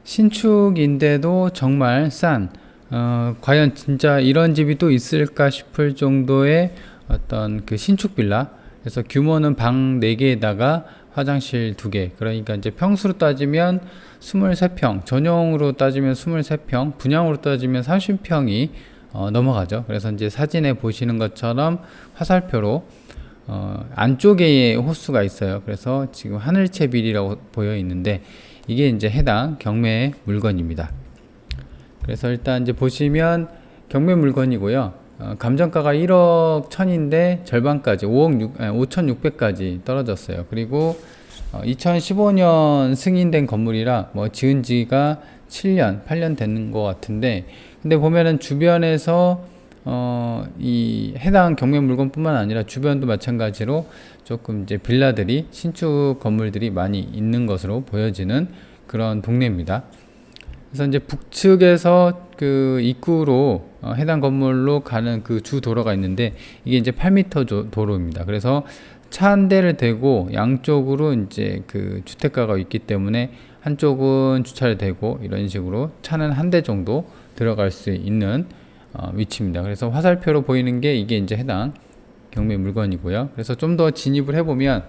신축인데도 정말 싼, 과연 진짜 이런 집이 또 있을까 싶을 정도의 어떤 그 신축 빌라. 그래서 규모는 방 4개에다가 화장실 2개. 그러니까 이제 평수로 따지면 23평, 전용으로 따지면 23평, 분양으로 따지면 30평이 넘어가죠. 그래서 이제 사진에 보시는 것처럼 화살표로 안쪽에 호수가 있어요. 그래서 지금 하늘채 빌이라고 보여 있는데 이게 이제 해당 경매 물건입니다. 그래서 일단 이제 보시면 경매 물건이고요. 감정가가 1억 1000인데 절반까지 5,600까지 떨어졌어요. 그리고 2015년 승인된 건물이라 뭐 지은 지가 7년, 8년 되는 것 같은데, 근데 보면은 주변에서 이 해당 경매 물건뿐만 아니라 주변도 마찬가지로 조금 이제 빌라들이 신축 건물들이 많이 있는 것으로 보여지는 그런 동네입니다. 그래서 이제 북측에서 그 입구로 해당 건물로 가는 그 주 도로가 있는데 이게 이제 8m 도로입니다. 그래서 차 한 대를 대고 양쪽으로 이제 그 주택가가 있기 때문에 한쪽은 주차를 대고 이런 식으로 차는 한 대 정도 들어갈 수 있는 위치입니다. 그래서 화살표로 보이는 게 이게 이제 해당 경매 물건이고요. 그래서 좀 더 진입을 해보면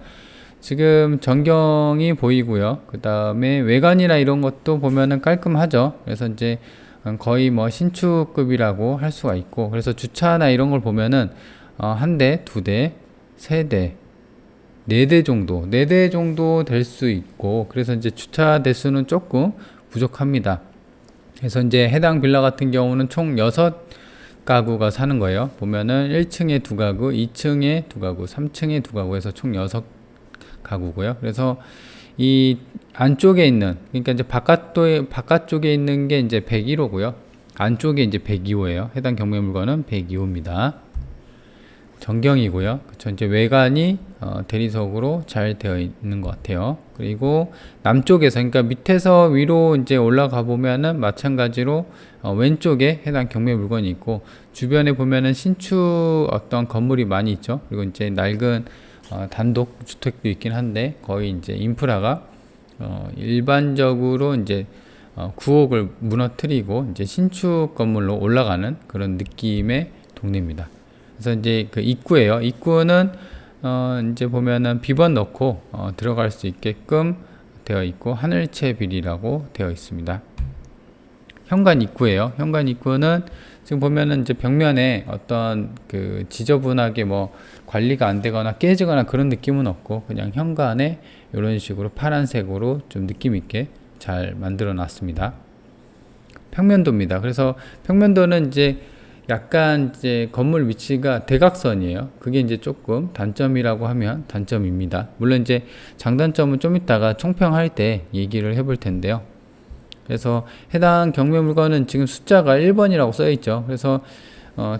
지금 전경이 보이고요. 그 다음에 외관이나 이런 것도 보면은 깔끔하죠. 그래서 이제 거의 뭐 신축급이라고 할 수가 있고, 그래서 주차나 이런 걸 보면은 한 대, 두 대, 세 대, 네 대 정도 될 수 있고, 그래서 이제 주차 대수는 조금 부족합니다. 그래서 이제 해당 빌라 같은 경우는 총 6가구가 사는 거예요. 보면은 1층에 2가구, 2층에 2가구, 3층에 2가구 해서 총 6가구고요. 그래서 이 안쪽에 있는, 그러니까 이제 바깥쪽에 있는 게 이제 101호고요. 안쪽에 이제 102호예요. 해당 경매 물건은 102호입니다. 전경이고요. 그쵸. 이제 외관이 대리석으로 잘 되어 있는 것 같아요. 그리고 남쪽에서, 그러니까 밑에서 위로 이제 올라가 보면은 마찬가지로 왼쪽에 해당 경매 물건이 있고, 주변에 보면은 신축 어떤 건물이 많이 있죠. 그리고 이제 낡은 단독 주택도 있긴 한데 거의 이제 인프라가 일반적으로 이제 구옥을 무너뜨리고 이제 신축 건물로 올라가는 그런 느낌의 동네입니다. 그래서 이제 그 입구예요. 입구는 이제 보면은 비번 넣고 들어갈 수 있게끔 되어 있고 하늘채 빌이라고 되어 있습니다. 현관 입구예요. 현관 입구는 지금 보면은 이제 벽면에 어떤 그 지저분하게 뭐 관리가 안 되거나 깨지거나 그런 느낌은 없고, 그냥 현관에 이런 식으로 파란색으로 좀 느낌 있게 잘 만들어 놨습니다. 평면도입니다. 그래서 평면도는 이제 약간 이제 건물 위치가 대각선이에요. 그게 이제 조금 단점이라고 하면 단점입니다. 물론 이제 장단점은 좀 이따가 총평할 때 얘기를 해볼 텐데요. 그래서 해당 경매 물건은 지금 숫자가 1번이라고 써 있죠. 그래서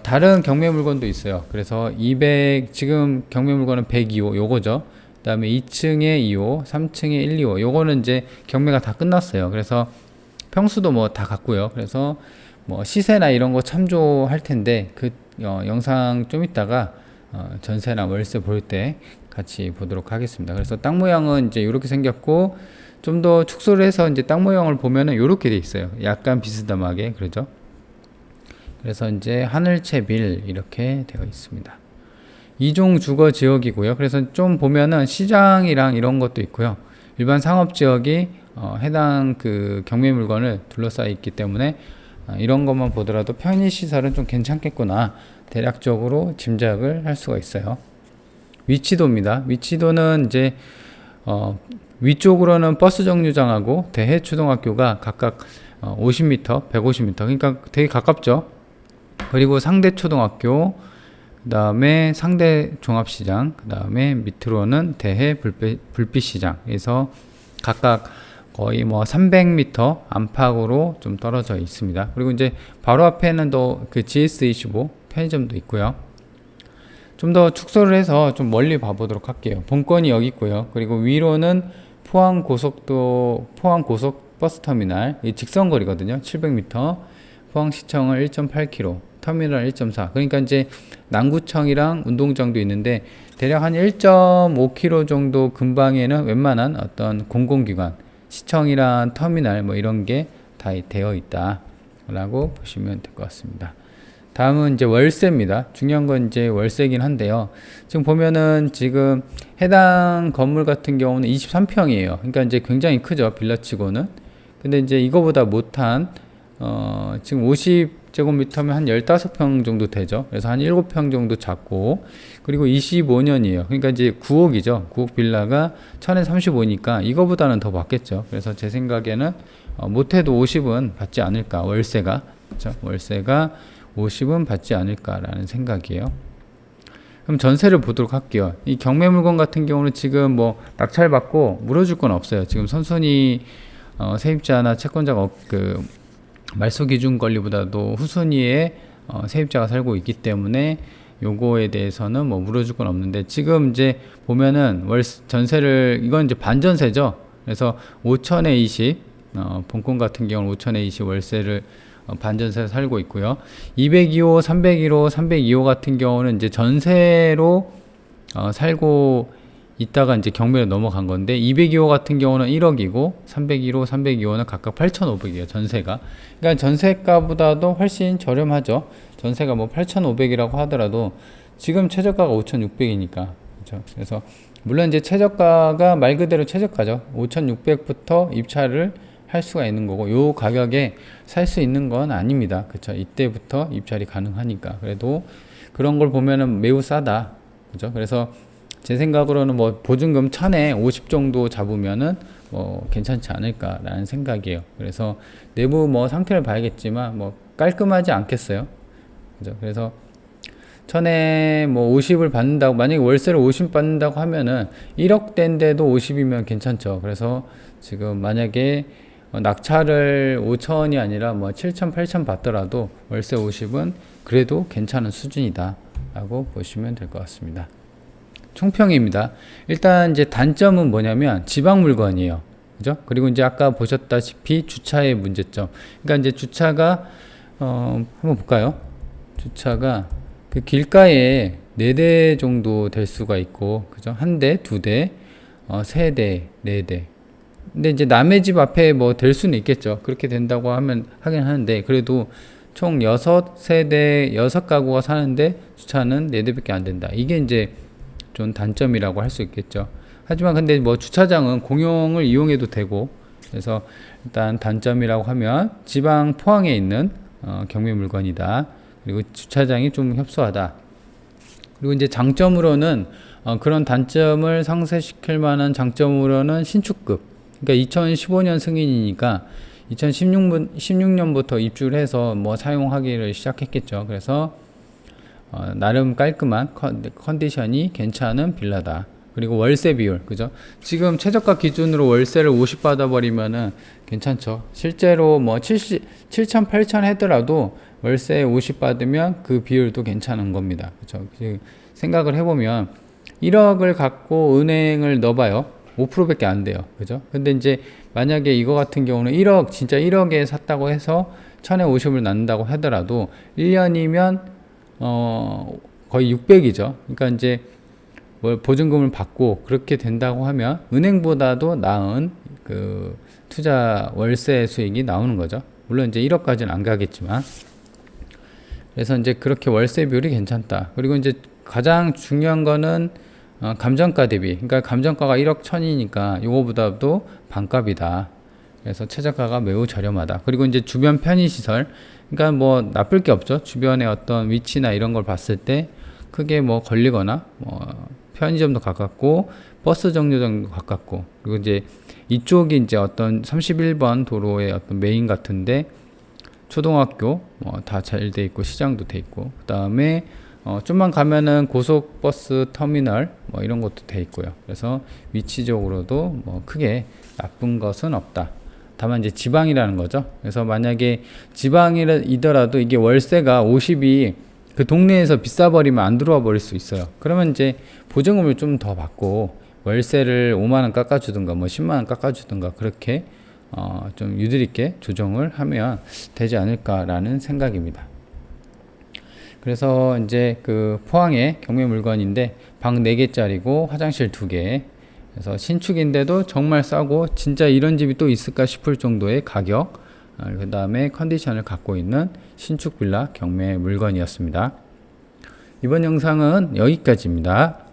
다른 경매 물건도 있어요. 그래서 지금 경매 물건은 102호 요거죠. 그 다음에 2층에 2호, 3층에 1, 2호 요거는 이제 경매가 다 끝났어요. 그래서 평수도 뭐 다 같고요. 그래서 뭐 시세나 이런 거 참조할 텐데 그 영상 좀 이따가 전세나 월세 볼 때 같이 보도록 하겠습니다. 그래서 땅 모양은 이제 이렇게 생겼고, 좀 더 축소를 해서 이제 땅 모양을 보면은 이렇게 돼 있어요. 약간 비스듬하게, 그러죠? 그래서 이제 하늘채 빌 이렇게 되어 있습니다. 2종 주거 지역이고요. 그래서 좀 보면은 시장이랑 이런 것도 있고요. 일반 상업 지역이 해당 그 경매 물건을 둘러싸여 있기 때문에 이런 것만 보더라도 편의 시설은 좀 괜찮겠구나 대략적으로 짐작을 할 수가 있어요. 위치도입니다. 위치도는 이제 위쪽으로는 버스 정류장하고 대해초등학교가 각각 50m, 150m, 그러니까 되게 가깝죠. 그리고 상대초등학교, 그 다음에 상대 종합시장, 그 다음에 밑으로는 대해 불빛시장에서 각각 거의 뭐 300m 안팎으로 좀 떨어져 있습니다. 그리고 이제 바로 앞에는 또 그 GS25 편의점도 있고요. 좀 더 축소를 해서 좀 멀리 봐보도록 할게요. 본건이 여기 있고요. 그리고 위로는 포항고속도, 포항고속 버스터미널, 이 직선거리거든요. 700m. 포항시청을 1.8km, 터미널 1.4. 그러니까 이제 남구청이랑 운동장도 있는데 대략 한 1.5km 정도 근방에는 웬만한 어떤 공공기관, 시청이랑 터미널 뭐 이런 게 다 되어 있다 라고 보시면 될 것 같습니다. 다음은 이제 월세입니다. 중요한 건 이제 월세긴 한데요. 지금 보면은 지금 해당 건물 같은 경우는 23평이에요. 그러니까 이제 굉장히 크죠. 빌라치고는. 근데 이제 이거보다 못한 지금 50제곱미터면 한 15평 정도 되죠. 그래서 한 7평 정도 작고, 그리고 25년이에요. 그러니까 이제 9억이죠. 9억 빌라가 1000에 35니까 이거보다는 더 받겠죠. 그래서 제 생각에는 못해도 50은 받지 않을까, 월세가. 그렇죠? 월세가 50은 받지 않을까라는 생각이에요. 그럼 전세를 보도록 할게요. 이 경매 물건 같은 경우는 지금 뭐 낙찰 받고 물어줄 건 없어요. 지금 선순위 세입자나 채권자가 그 말소 기준 권리보다도 후순위에 세입자가 살고 있기 때문에 요거에 대해서는 뭐 물어줄 건 없는데, 지금 이제 보면은 전세를, 이건 이제 반전세죠. 그래서 5천에 20, 본권 같은 경우는 5천에 20 월세를 반전세에 살고 있고요. 202호, 301호, 302호 같은 경우는 이제 전세로 살고 있다가 이제 경매로 넘어간 건데, 202호 같은 경우는 1억이고 301호, 302호는 각각 8,500이에요. 전세가. 그러니까 전세가보다도 훨씬 저렴하죠. 전세가 뭐 8,500이라고 하더라도 지금 최저가가 5,600이니까. 그렇죠? 그래서 물론 이제 최저가가 말 그대로 최저가죠. 5,600부터 입찰을 할 수가 있는 거고, 요 가격에 살 수 있는 건 아닙니다. 그쵸? 이때부터 입찰이 가능하니까. 그래도 그런 걸 보면은 매우 싸다. 그죠? 그래서 제 생각으로는 뭐 보증금 1000에 50 정도 잡으면은 뭐 괜찮지 않을까라는 생각이에요. 그래서 내부 뭐 상태를 봐야겠지만 뭐 깔끔하지 않겠어요. 그죠? 그래서 1000에 뭐 50을 받는다고, 만약에 월세를 50 받는다고 하면은 1억 대인데도 50이면 괜찮죠. 그래서 지금 만약에 낙찰을 5천이 아니라 뭐 7천, 8천 받더라도 월세 50은 그래도 괜찮은 수준이다 라고 보시면 될 것 같습니다. 총평입니다. 일단 이제 단점은 뭐냐면 지방 물건이에요. 그죠? 그리고 이제 아까 보셨다시피 주차의 문제점. 그러니까 이제 주차가 한번 볼까요? 주차가 그 길가에 4대 정도 될 수가 있고, 그죠? 1대, 2대, 3대, 4대. 근데 이제 남의 집 앞에 뭐 될 수는 있겠죠. 그렇게 된다고 하면 하긴 하는데, 그래도 총 6세대, 6가구가 사는데 주차는 4대밖에 안 된다. 이게 이제 좀 단점이라고 할 수 있겠죠. 하지만 근데 뭐 주차장은 공용을 이용해도 되고, 그래서 일단 단점이라고 하면 지방 포항에 있는 경매 물건이다. 그리고 주차장이 좀 협소하다. 그리고 이제 장점으로는 그런 단점을 상쇄시킬 만한 장점으로는 신축급. 그러니까 2015년 승인이니까 2016년부터 입주를 해서 뭐 사용하기를 시작했겠죠. 그래서 나름 깔끔한 컨디션이 괜찮은 빌라다. 그리고 월세 비율, 그죠? 지금 최저가 기준으로 월세를 50 받아버리면은 괜찮죠. 실제로 뭐 7천, 8천 하더라도 월세 50 받으면 그 비율도 괜찮은 겁니다. 그죠? 생각을 해보면 1억을 갖고 은행을 넣어봐요. 5%밖에 안 돼요. 그죠? 근데 이제 만약에 이거 같은 경우는 1억, 진짜 1억에 샀다고 해서 1000에 50을 낳는다고 하더라도 1년이면 거의 600이죠. 그러니까 이제 뭐 보증금을 받고 그렇게 된다고 하면 은행보다도 나은 그 투자 월세 수익이 나오는 거죠. 물론 이제 1억까지는 안 가겠지만. 그래서 이제 그렇게 월세 비율이 괜찮다. 그리고 이제 가장 중요한 거는 감정가 대비. 그러니까 감정가가 1억 1000이니까 이거보다도 반값이다. 그래서 최저가가 매우 저렴하다. 그리고 이제 주변 편의시설. 그러니까 뭐 나쁠 게 없죠. 주변의 어떤 위치나 이런 걸 봤을 때 크게 뭐 걸리거나 뭐 편의점도 가깝고 버스 정류장도 가깝고, 그리고 이제 이쪽이 이제 어떤 31번 도로의 어떤 메인 같은데 초등학교 뭐 다 잘 돼 있고 시장도 돼 있고, 그 다음에 좀만 가면은 고속버스 터미널 뭐 이런 것도 돼 있고요. 그래서 위치적으로도 뭐 크게 나쁜 것은 없다. 다만 이제 지방이라는 거죠. 그래서 만약에 지방이더라도 이게 월세가 50이 그 동네에서 비싸버리면 안 들어와 버릴 수 있어요. 그러면 이제 보증금을 좀 더 받고 월세를 5만원 깎아주든가 뭐 10만원 깎아주든가 그렇게 좀 유도리있게 조정을 하면 되지 않을까라는 생각입니다. 그래서 이제 그 포항의 경매 물건인데 방 4개짜리고 화장실 2개, 그래서 신축인데도 정말 싸고 진짜 이런 집이 또 있을까 싶을 정도의 가격, 그 다음에 컨디션을 갖고 있는 신축 빌라 경매 물건이었습니다. 이번 영상은 여기까지입니다.